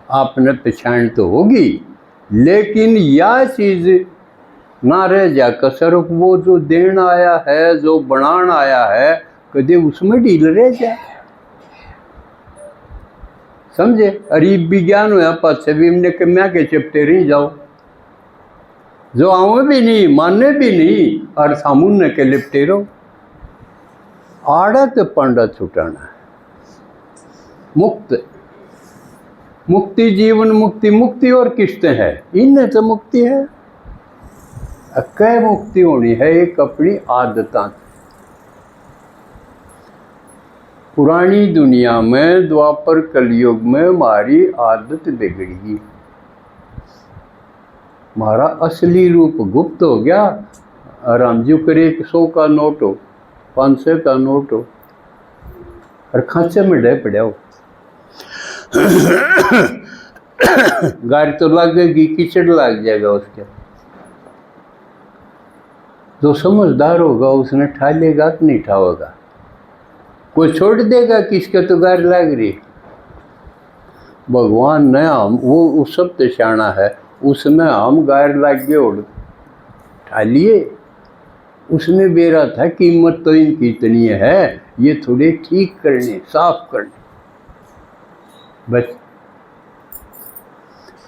आपने पहचान तो होगी, लेकिन यह चीज़ ना रह जा कसर। वो जो देन आया है, जो बनान आया है, कदे उसमें ढील रह जाए। समझे? अरीब विज्ञान हुआ पास भी हमने कम्या के चपते रही जाओ, जो आवे भी नहीं, माने भी नहीं, और सामुन्य के लिपटे रहो। आड़त पांडा छुटाना है। मुक्त मुक्ति, जीवन मुक्ति। मुक्ति और किस्तें हैं, इनमें तो मुक्ति है। कै मुक्ति होनी है? एक अपनी आदतां। पुरानी दुनिया में, द्वापर कलयुग में हमारी आदत बिगड़ी, हमारा असली रूप गुप्त हो गया। राम जी करे 100 का नोट हो, 500 का नोट हो, और खांचे में डे पड़े हो। गाड़ी तो लगेगी, कीचड़ लग जाएगा उसके। जो समझदार होगा उसने ठा लेगा कि नहीं ठावेगा? कोई छोड़ देगा किसके तो गाड़ी लग रही। भगवान ने हम वो उस सब शाना है, उसमें हम गायर लग गए और ठा लिए। उसने बेरा था कीमत तो इनकी इतनी है, ये थोड़े ठीक करने, साफ करने बस।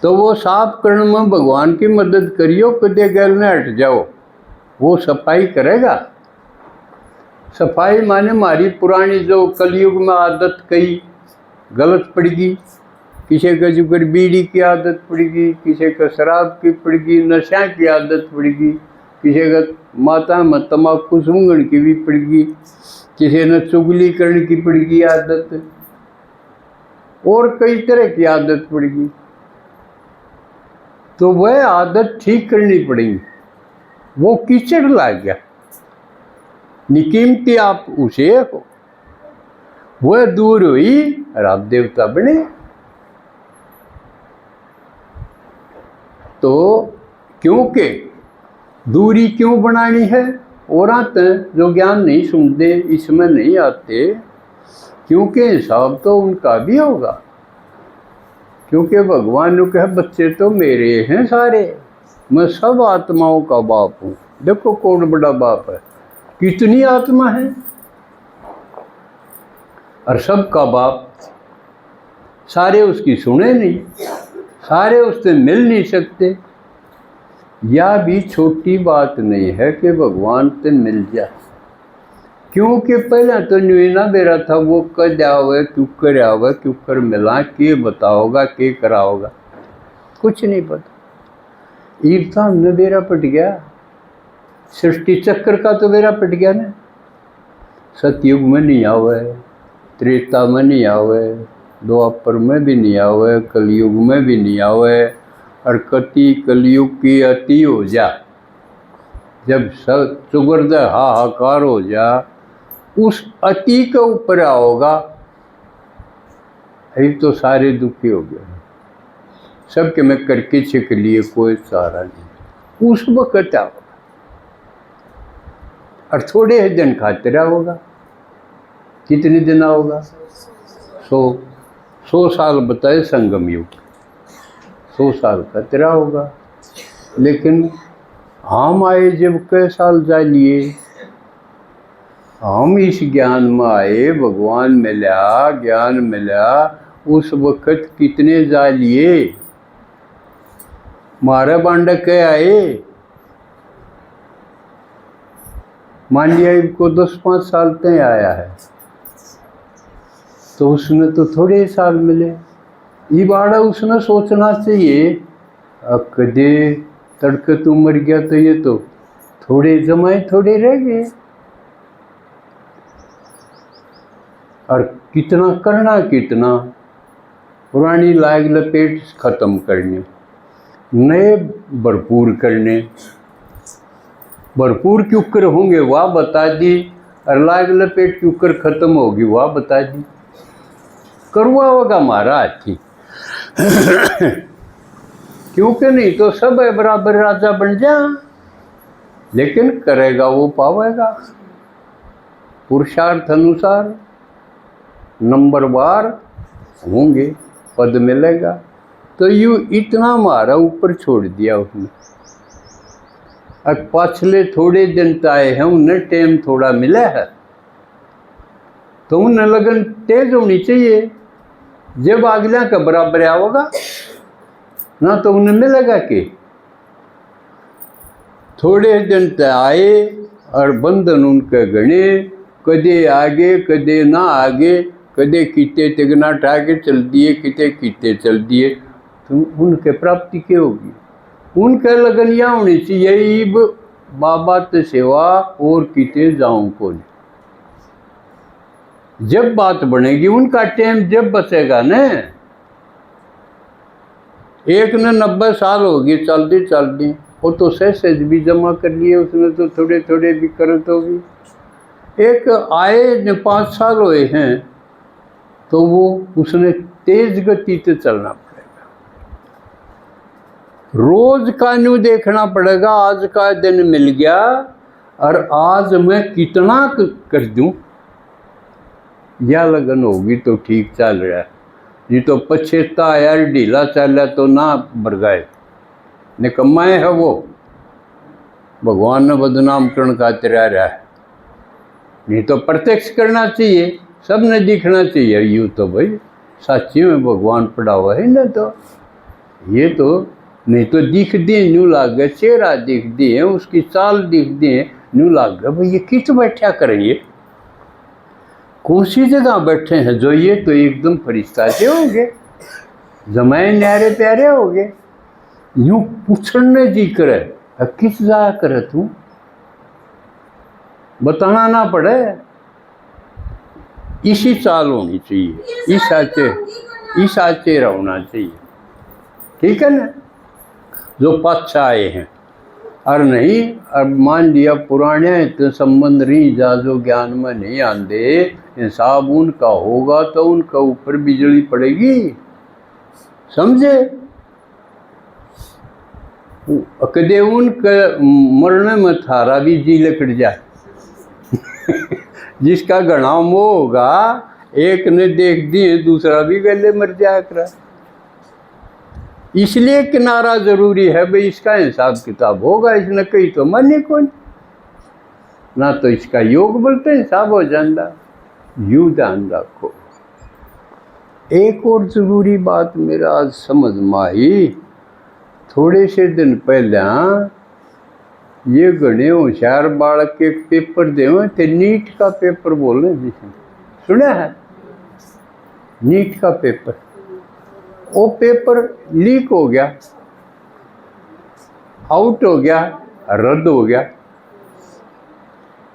तो वो साफ करने में भगवान की मदद करियो, कदे गल ने हट जाओ, वो सफाई करेगा। सफाई माने हमारी पुरानी जो कलयुग में आदत कई गलत पड़गी। किसी का जुगर बीड़ी की आदत पड़गी, किसी का शराब की पड़गी, नशा की आदत पड़गी, किसी का माता में तम्बाकू सूंघण की भी पड़गी, किसी ने चुगली करने की पड़गी आदत, और कई तरह की आदत पड़गी। तो वह आदत ठीक करनी पड़ेगी। वो कीचड़ लग गया, निकीमती आप उसे हो, वह दूर हुई और आप देवता बने। तो क्योंकि दूरी क्यों बनानी है? और आते जो ज्ञान नहीं सुनते, इसमें नहीं आते, क्योंकि हिसाब तो उनका भी होगा। क्योंकि भगवान ने कहा बच्चे तो मेरे हैं सारे, मैं सब आत्माओं का बाप हूँ। देखो कौन बड़ा बाप है, कितनी आत्मा है, और सबका बाप। सारे उसकी सुने नहीं, सारे उससे मिल नहीं सकते। यह भी छोटी बात नहीं है कि भगवान से मिल जाए, क्योंकि पहले तो न्यूना बेरा था वो कद आवे, क्यों कर आवे, क्यों कर मिला, के बताओगा, के कराओगा, कुछ नहीं पता। ईर्षा हमने बेरा पट गया, सृष्टि चक्र का तो बेरा पट गया ना। सतयुग में नहीं आवे, त्रेता में नहीं आवे, द्वापर में भी नहीं आवे, कलयुग में भी नहीं आवे, और कति कलयुग की अति हो जा, जब सब सुगर्द हाहाकार हो जा, उस अति के ऊपर आओगा, अभी तो सारे दुखी हो गए, सबके में करके छिक लिए, कोई सहारा नहीं। उस वक्त आओगा, और थोड़े दिन खातिर होगा। कितने दिन आओगा? 100 साल बताए संगम युग, 100 साल का तेरा होगा। लेकिन हम आए जब कई साल जा लिए, हम इस ज्ञान में आए, भगवान मिला, ज्ञान मिला, उस वक्त कितने जा लिए? मारा बांडा के आए, मान लिया इनको 10-5 साल तय आया है, तो उसने तो थोड़े साल मिले। ये बाड़ा उसने सोचना चाहिए, कदे तड़के तू मर गया तो ये तो थोड़े जमाए थोड़े रह गए, और कितना करना, कितना पुरानी लाग लपेट खत्म करने, नए भरपूर करने। भरपूर क्यों कर होंगे वह बता दी, और लाग लपेट क्यों कर खत्म होगी वह बता दी। करवा होगा हमारा हाथी। क्योंकि नहीं तो सब है बराबर राजा बन जा, लेकिन करेगा वो पावेगा पुरुषार्थ अनुसार, नंबर बार होंगे, पद मिलेगा। तो यूँ इतना मारा ऊपर छोड़ दिया उसने। अब पाछले थोड़े दिन आए हैं, उन्हें टाइम थोड़ा मिला है तो उन्हें लगन तेज होनी चाहिए। जब अगला का बराबर आओगा ना तो उन्हें मिलेगा कि थोड़े दिन तक आए और बंधन उनके गणे, कदे आगे कदे ना आगे, कदे कीते तिगना ठाके चल दिए, कीते चल दिए, तो उनके प्राप्ति क्या होगी? उनके लगन यह होनी चाहिए इब बाबा तो सेवा और कीते जाऊं को। जब बात बनेगी उनका टाइम जब बचेगा न, एक ने 90 साल होगी चलती, वो तो सहज भी जमा कर लिए उसने, तो थोड़े थोड़े भी करत होगी। एक आए ने 5 साल हुए हैं तो वो उसने तेज गति से चलना पड़ेगा। रोज का न्यू देखना पड़ेगा, आज का दिन मिल गया और आज मैं कितना कर दूं, या लगन होगी तो ठीक चल रहा है, नहीं तो पछेता यार ढीला चल तो ना बरगाए निकम्माए है वो, भगवान ने बदनाम करने खातिर आ रहा है। नहीं तो प्रत्यक्ष करना चाहिए, सबने दिखना चाहिए। यूँ तो भाई साची में भगवान पड़ा हुआ है ना, तो ये तो नहीं तो दिख दिए न्यू लाग गए, चेहरा दिख दिए, उसकी चाल दिख दिए न्यू लाग गया भाई ये किस बैठा करेंगे, कौन सी जगह बैठे हैं जो ये तो एकदम फरिश्ता से होंगे, जमाए न्यारे प्यारे होंगे। यूँ पूछने जी करे किस जा करे तू, बताना ना पड़े। इसी चाल होनी चाहिए, इस आचे रहना चाहिए, ठीक है ना। जो पाछा आए हैं और नहीं, अब मान लिया पुराने तो संबंध नहीं जा, जो ज्ञान में नहीं आंदे, हिसाब उनका होगा तो उनका ऊपर बिजली पड़ेगी, समझे। कदे उनके मरने में थारा भी जी लकड़ जाए जिसका घना मोह होगा, एक ने देख दिए दूसरा भी गले मर जाया करा। इसलिए किनारा जरूरी है भाई, इसका हिसाब किताब होगा, इसने कही तो माने कौन ना, तो इसका योग बोलते हिसाब हो जाता। यू ध्यान रखो। एक और जरूरी बात मेरा आज समझ में आई, थोड़े से दिन पहले ये घने होशियार बालक के पेपर देवे थे, नीट का पेपर बोल रहे जिसने सुना है, नीट का पेपर, वो पेपर लीक हो गया, आउट हो गया, रद्द हो गया।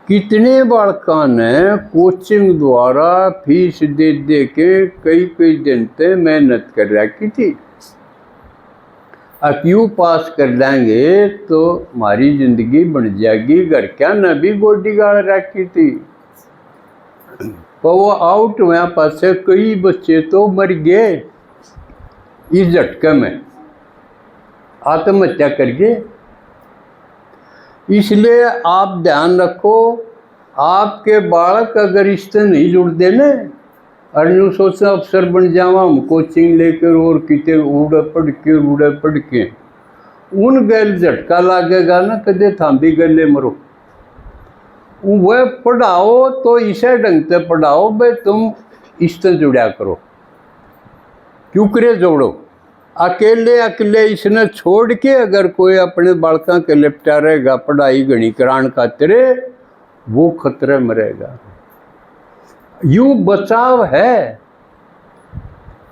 कितने बालकों ने कोचिंग द्वारा फीस दे दे के कई दिन तक मेहनत कर रखी थी, अब यूँ पास कर लेंगे तो हमारी जिंदगी बन जाएगी। घर क्या न भी गोडी गाड़ रखी थी, पर वो आउट हुआ, पास कई बच्चे तो मर गए इस झटके में, आत्महत्या कर गए। इसलिए आप ध्यान रखो, आपके बालक अगर इससे नहीं जुड़ते न, और यूँ सोचना अफसर बन जावा हम कोचिंग लेकर और कितने उड़े पढ़ के उन गैल झटका लागेगा ना, कदे थाम भी गले मरो। वह पढ़ाओ तो इसे ढंग से पढ़ाओ भाई, तुम इससे जुड़ा करो, क्यों करे जोड़ो। अकेले इसने छोड़ के अगर कोई अपने बालकों के लिपटा रहेगा पढ़ाई घनी करान खातिर, वो खतरे में रहेगा। यूँ बचाव है,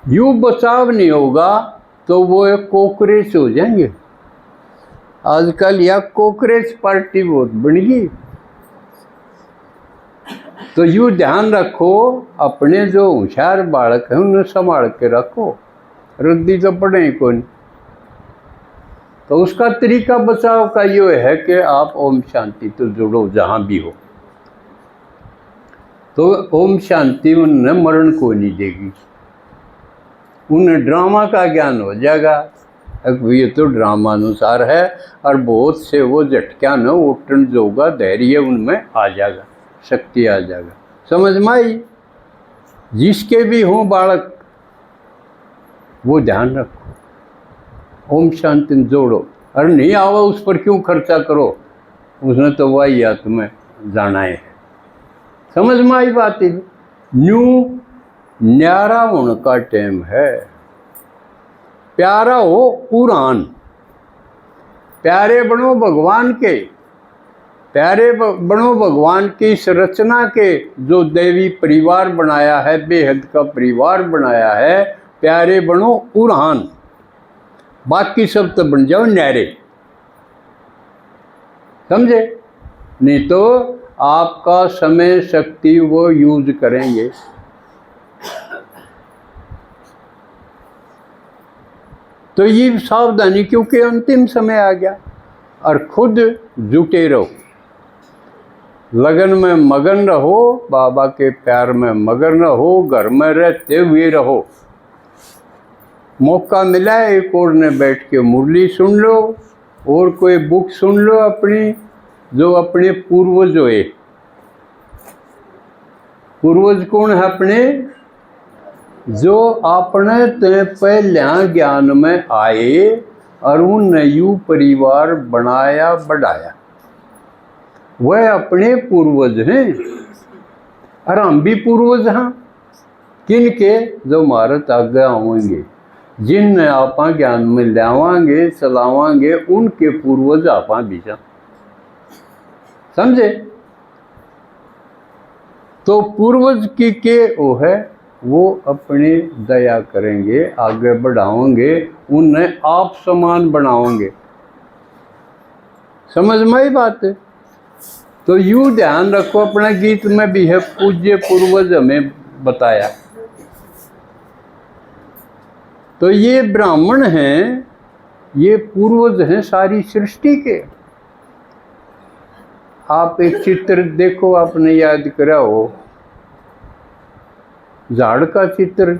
यूँ बचाव नहीं होगा तो वो एक कोकरेच हो जाएंगे। आजकल यह कोकरेच पार्टी बहुत बन गई। तो यूँ ध्यान रखो, अपने जो होशियार बालक हैं उन्हें संभाल के रखो, रद्दी तो पड़े कौन। तो उसका तरीका बचाव का ये है कि आप ओम शांति तो जुड़ो जहाँ भी हो, तो ओम शांति उन्हें मरण को नहीं देगी, उन्हें ड्रामा का ज्ञान हो जाएगा। ये तो ड्रामा अनुसार है, और बहुत से वो झटका न उठन जोगा धैर्य उनमें आ जाएगा, शक्ति आ जाएगा। समझ में आई। जिसके भी हों बालक वो ध्यान रखो, ओम शांति जोड़ो। अरे नहीं आवा उस पर क्यों खर्चा करो, उसने तो वही या तुम्हें जाना है। समझ में आई बात है। न्यू न्यारा होने का टाइम है। प्यारा हो पुराण, प्यारे बनो भगवान के, प्यारे बनो भगवान की इस रचना के, जो देवी परिवार बनाया है, बेहद का परिवार बनाया है। प्यारे बनो पुराण, बाकी सब तो बन जाओ न्यारे। समझे? नहीं तो आपका समय शक्ति वो यूज करेंगे। तो ये सावधानी, क्योंकि अंतिम समय आ गया। और खुद जुटे रहो, लगन में मगन रहो, बाबा के प्यार में मगन रहो, घर में रहते हुए रहो। मौका मिला है एक और ने बैठ के मुरली सुन लो, और कोई बुक सुन लो अपनी, जो अपने पूर्वज हुए। पूर्वज कौन है अपने? जो अपने ते पहले ज्ञान में आए और उन यू परिवार बनाया बढ़ाया, वह अपने पूर्वज हैं। और हम भी पूर्वज हैं। किनके? जो भारत आगे होंगे, जिन आप ज्ञान में लावांगे चलावांगे, उनके पूर्वज आप बीजा। समझे? तो पूर्वज की के वो है, वो अपनी दया करेंगे, आगे बढ़ाओगे, उन्हें आप समान बनाओगे। समझ में आई बात है? तो यूं ध्यान रखो, अपना गीत में भी है, पूज्य पूर्वज हमें बताया। तो ये ब्राह्मण हैं, ये पूर्वज हैं सारी सृष्टि के। आप एक चित्र देखो, आपने याद करा हो, झाड़ का चित्र,